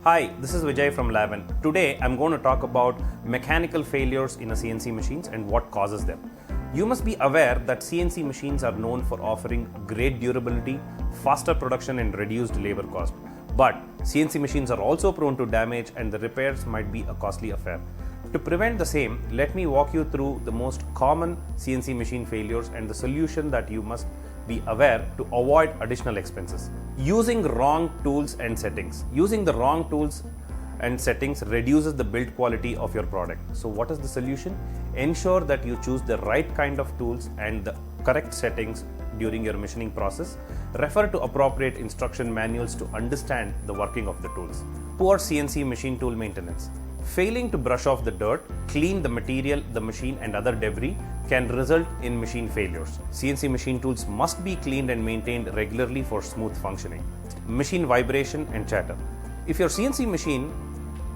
Hi, this is Vijay from Lavin. Today I'm going to talk about mechanical failures in a CNC machines and what causes them. You must be aware that CNC machines are known for offering great durability, faster production and reduced labor cost. But CNC machines are also prone to damage and the repairs might be a costly affair. To prevent the same, let me walk you through the most common CNC machine failures and the solution that you must be aware to avoid additional expenses. Using wrong tools and settings. Using the wrong tools and settings reduces the build quality of your product. So what is the solution? Ensure that you choose the right kind of tools and the correct settings during your machining process. Refer to appropriate instruction manuals to understand the working of the tools. Poor CNC machine tool maintenance. Failing to brush off the dirt, clean the material, the machine and other debris can result in machine failures. CNC machine tools must be cleaned and maintained regularly for smooth functioning. Machine vibration and chatter. If your CNC machine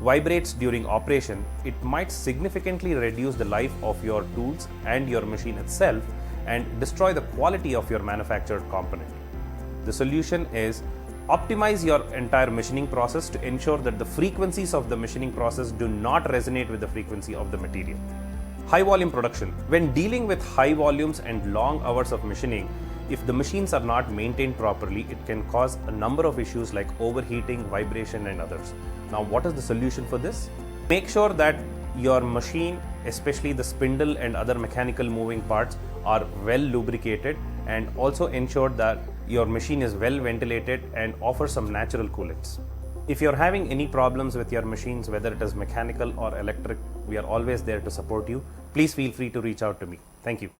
vibrates during operation, it might significantly reduce the life of your tools and your machine itself and destroy the quality of your manufactured component. The solution is optimize your entire machining process to ensure that the frequencies of the machining process do not resonate with the frequency of the material. High volume production. When dealing with high volumes and long hours of machining, if the machines are not maintained properly, it can cause a number of issues like overheating, vibration and others. Now, what is the solution for this? Make sure that your machine, especially the spindle and other mechanical moving parts, are well lubricated, and also ensure that your machine is well ventilated and offer some natural coolants. If you're having any problems with your machines, whether it is mechanical or electric, we are always there to support you. Please feel free to reach out to me. Thank you.